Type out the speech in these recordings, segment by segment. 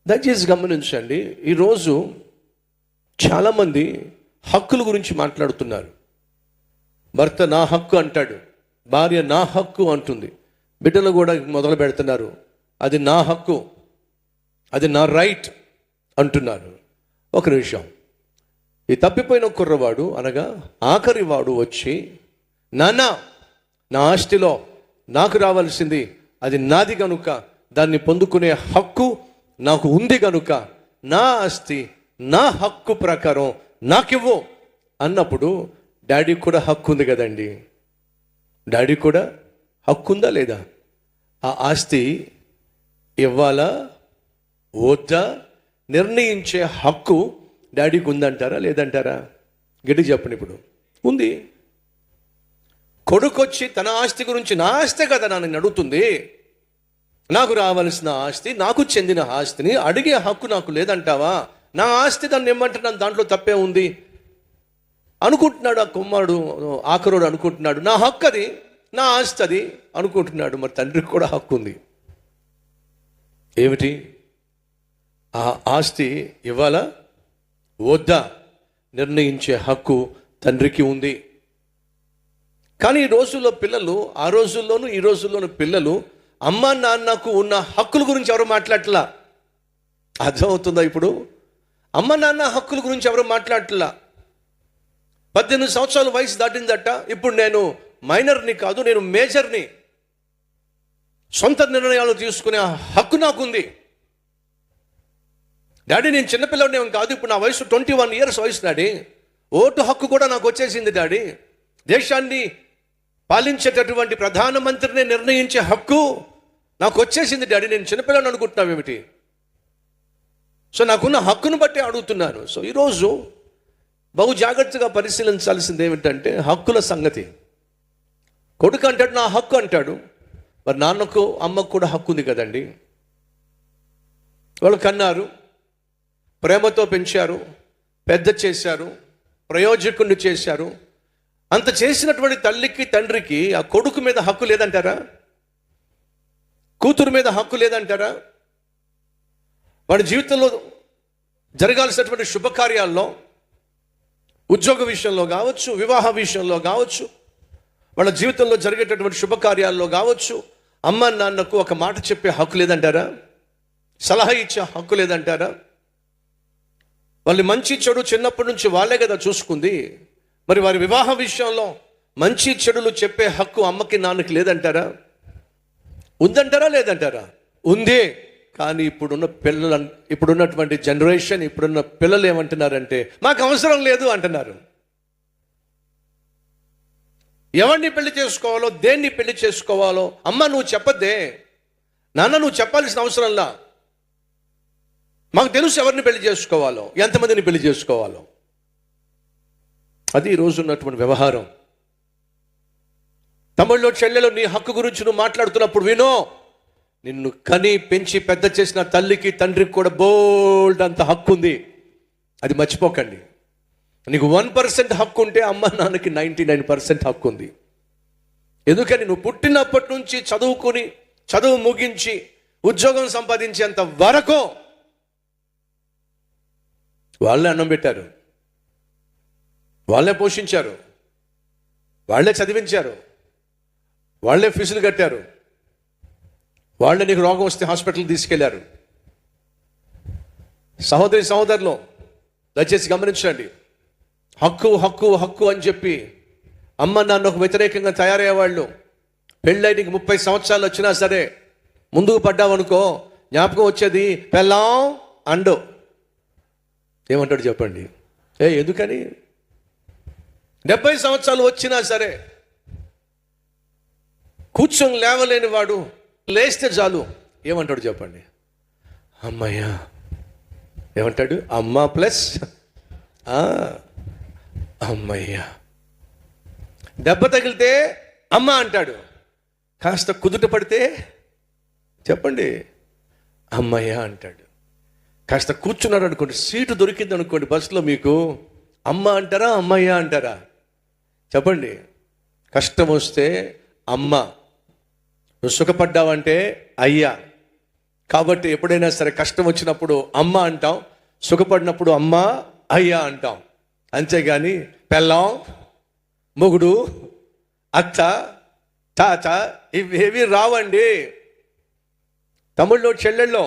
దయచేసి గమనించండి, ఈరోజు చాలామంది హక్కుల గురించి మాట్లాడుతున్నారు. భర్త నా హక్కు అంటాడు, భార్య నా హక్కు అంటుంది, బిడ్డలు కూడా మొదలు పెడుతున్నారు అది నా హక్కు, అది నా రైట్ అంటున్నారు. ఒక నిమిషం, ఈ తప్పిపోయిన కుర్రవాడు అనగా ఆఖరి వాడు వచ్చి నాన్న నా ఆస్తిలో నాకు రావాల్సింది అది నాది కనుక దాన్ని పొందుకునే హక్కు నాకు ఉంది కనుక నా ఆస్తి నా హక్కు ప్రకారం నాకివ్వు అన్నప్పుడు డాడీకి కూడా హక్కు ఉంది కదండి. డాడీ కూడా హక్కు ఉందా లేదా? ఆ ఆస్తి ఇవ్వాలా వద్దా నిర్ణయించే హక్కు డాడీకి ఉందంటారా లేదంటారా? గట్టి చెప్పండి. ఇప్పుడు ఉంది. కొడుకు వచ్చి తన ఆస్తి గురించి నా ఆస్తి కదా నన్ను అడుగుతుంది, నాకు రావాల్సిన ఆస్తి నాకు చెందిన ఆస్తిని అడిగే హక్కు నాకు లేదంటావా? నా ఆస్తి దాన్ని ఏమంటున్నాను, దాంట్లో తప్పే ఉంది అనుకుంటున్నాడు ఆ కుమారుడు. ఆఖరుడు అనుకుంటున్నాడు నా హక్కు అది, నా ఆస్తి అది అనుకుంటున్నాడు. మరి తండ్రికి కూడా హక్కు ఉంది. ఏమిటి? ఆ ఆస్తి ఇవ్వాలా వద్దా నిర్ణయించే హక్కు తండ్రికి ఉంది. కానీ ఈ రోజుల్లో పిల్లలు, ఆ రోజుల్లోనూ ఈ రోజుల్లోనూ పిల్లలు అమ్మ నాన్నకు ఉన్న హక్కుల గురించి ఎవరు మాట్లాడట్లా. అర్థమవుతుందా? ఇప్పుడు అమ్మ నాన్న హక్కుల గురించి ఎవరు మాట్లాడట్లా. 18 సంవత్సరాల వయసు దాటిందట, ఇప్పుడు నేను మైనర్ని కాదు నేను మేజర్ని, సొంత నిర్ణయాలు తీసుకునే హక్కు నాకుంది. డాడీ నేను చిన్నపిల్లడిని ఏం కాదు, ఇప్పుడు నా వయసు 21 years వయసు డాడీ, ఓటు హక్కు కూడా నాకు వచ్చేసింది డాడీ, దేశాన్ని పాలించేటటువంటి ప్రధానమంత్రిని నిర్ణయించే హక్కు నాకు వచ్చేసింది డాడీ, నేను చిన్నపిల్లని అనుకుంటున్నావు ఏమిటి? సో నాకున్న హక్కును బట్టి అడుగుతున్నాను. సో ఈరోజు బహు జాగ్రత్తగా పరిశీలించాల్సింది ఏమిటంటే హక్కుల సంగతి. కొడుకు అంటాడు నా హక్కు అంటాడు, మరి నాన్నకు అమ్మకు కూడా హక్కు ఉంది కదండి. వాళ్ళు కన్నారు, ప్రేమతో పెంచారు, పెద్ద చేశారు, ప్రయోజకుడిని చేశారు. అంత చేసినటువంటి తల్లికి తండ్రికి ఆ కొడుకు మీద హక్కు లేదంటారా? కూతురు మీద హక్కు లేదంటారా? వాడి జీవితంలో జరగాల్సినటువంటి శుభకార్యాల్లో, ఉద్యోగ విషయంలో కావచ్చు, వివాహ విషయంలో కావచ్చు, వాళ్ళ జీవితంలో జరిగేటటువంటి శుభకార్యాల్లో కావచ్చు, అమ్మ నాన్నకు ఒక మాట చెప్పే హక్కు లేదంటారా? సలహా ఇచ్చే హక్కు లేదంటారా? వాళ్ళు మంచి చెడు చిన్నప్పటి నుంచి వాళ్ళే కదా చూసుకుంది. మరి వారి వివాహ విషయంలో మంచి చెడులు చెప్పే హక్కు అమ్మకి నాన్నకి లేదంటారా? ఉందంటారా లేదంటారా? ఉంది. కానీ ఇప్పుడున్నటువంటి జనరేషన్, ఇప్పుడున్న పిల్లలు ఏమంటున్నారంటే మాకు అవసరం లేదు అంటున్నారు. ఎవరిని పెళ్లి చేసుకోవాలో, దేన్ని పెళ్లి చేసుకోవాలో అమ్మ నువ్వు చెప్పద్దే, నాన్న నువ్వు చెప్పాల్సిన అవసరంలా, మాకు తెలుసు ఎవరిని పెళ్లి చేసుకోవాలో, ఎంతమందిని పెళ్లి చేసుకోవాలో. అది ఈరోజు ఉన్నటువంటి వ్యవహారం. తమిళలో చెల్లెలు నీ హక్కు గురించి నువ్వు మాట్లాడుతున్నప్పుడు వినో, నిన్ను కని పెంచి పెద్ద చేసిన తల్లికి తండ్రికి కూడా బోల్డ్ అంత హక్కు ఉంది. అది మర్చిపోకండి. నీకు 1% హక్కు ఉంటే అమ్మ నాన్నకి 99% హక్కు ఉంది. ఎందుకని నువ్వు పుట్టినప్పటి నుంచి చదువుకుని, చదువు ముగించి, ఉద్యోగం సంపాదించేంత వరకు వాళ్ళే అన్నం పెట్టారు, వాళ్ళే పోషించారు, వాళ్ళే చదివించారు, వాళ్ళే ఫీజులు కట్టారు, వాళ్ళే నీకు రోగం వస్తే హాస్పిటల్కి తీసుకెళ్లారు. సహోదరి సహోదరులు దయచేసి గమనించండి. హక్కు హక్కు హక్కు అని చెప్పి అమ్మ నాన్నకు వ్యతిరేకంగా తయారయ్యేవాళ్ళు, పెళ్ళై నీకు 30 సంవత్సరాలు వచ్చినా సరే ముందుకు పడ్డావనుకో, జ్ఞాపకం వచ్చేది పెళ్ళాం అండు. ఏమంటాడు చెప్పండి? ఎందుకని? 70 సంవత్సరాలు వచ్చినా సరే కూర్చొని లేవలేని వాడు లేస్తే చాలు ఏమంటాడు చెప్పండి? అమ్మయ్యా. ఏమంటాడు? అమ్మ ప్లస్ అమ్మయ్యా. దెబ్బ తగిలితే అమ్మ అంటాడు, కాస్త కుదుట పడితే చెప్పండి అమ్మయ్యా అంటాడు. కాస్త కూర్చున్నాడు అనుకోండి, సీటు దొరికింది అనుకోండి బస్సులో, మీకు అమ్మ అంటారా అమ్మయ్య అంటారా? చెప్పండి. కష్టం వస్తే అమ్మ, నువ్వు సుఖపడ్డావంటే అయ్యా, కాబట్టి ఎప్పుడైనా సరే కష్టం వచ్చినప్పుడు అమ్మ అంటాం, సుఖపడినప్పుడు అమ్మ అయ్యా అంటాం. అంతేగాని పెళ్ళాం, మొగుడు, అత్త, తాత ఇవేవి రావండి. తమ్ముళ్ళు, చెల్లెళ్ళు,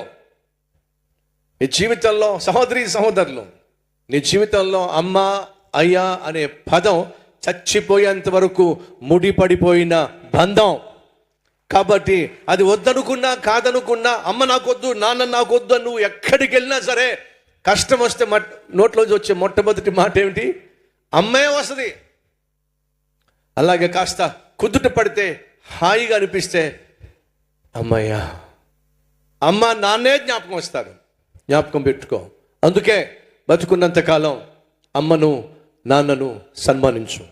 నీ జీవితంలో సహోదరి సహోదరులు, నీ జీవితంలో అమ్మ అయ్యా అనే పదం చచ్చిపోయేంత వరకు ముడిపడిపోయిన బంధం. కాబట్టి అది వద్దనుకున్నా కాదనుకున్నా, అమ్మ నాకొద్దు, నాన్న నాకొద్దు, నువ్వు ఎక్కడికి వెళ్ళినా సరే కష్టం వస్తే నోట్లోంచి వచ్చే మొట్టమొదటి మాట ఏమిటి? అమ్మే వస్తుంది. అలాగే కాస్త కుదుట పడితే, హాయిగా అనిపిస్తే అమ్మయ్యా, అమ్మ నాన్నే జ్ఞాపకం వస్తారు. జ్ఞాపకం పెట్టుకో. అందుకే బతుకున్నంతకాలం అమ్మను నాన్నను సన్మానించు.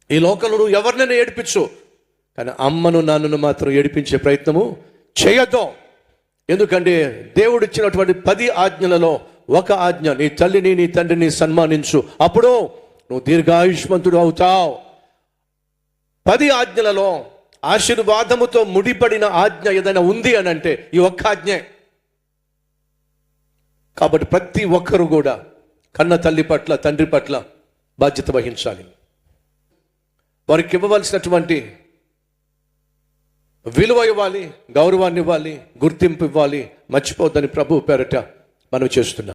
ఈ లోకంలో నువ్వు ఎవరినైనా ఏడిపించు, కానీ అమ్మను నాన్నను మాత్రం ఏడిపించే ప్రయత్నము చేయొద్దు. ఎందుకంటే దేవుడు ఇచ్చినటువంటి 10 ఆజ్ఞలలో ఒక ఆజ్ఞ, నీ తల్లిని నీ తండ్రిని సన్మానించు, అప్పుడు నువ్వు దీర్ఘాయుష్మంతుడు అవుతావు. 10 ఆజ్ఞలలో ఆశీర్వాదముతో ముడిపడిన ఆజ్ఞ ఏదైనా ఉంది అని అంటే ఈ ఒక్క ఆజ్ఞే. కాబట్టి ప్రతి ఒక్కరు కూడా కన్న తల్లి పట్ల తండ్రి పట్ల బాధ్యత వహించాలి. వారికి ఇవ్వవలసినటువంటి విలువ ఇవ్వాలి, గౌరవాన్ని ఇవ్వాలి, గుర్తింపు ఇవ్వాలి. మర్చిపోద్దని ప్రభువు పేరట మనం చేస్తున్నాం.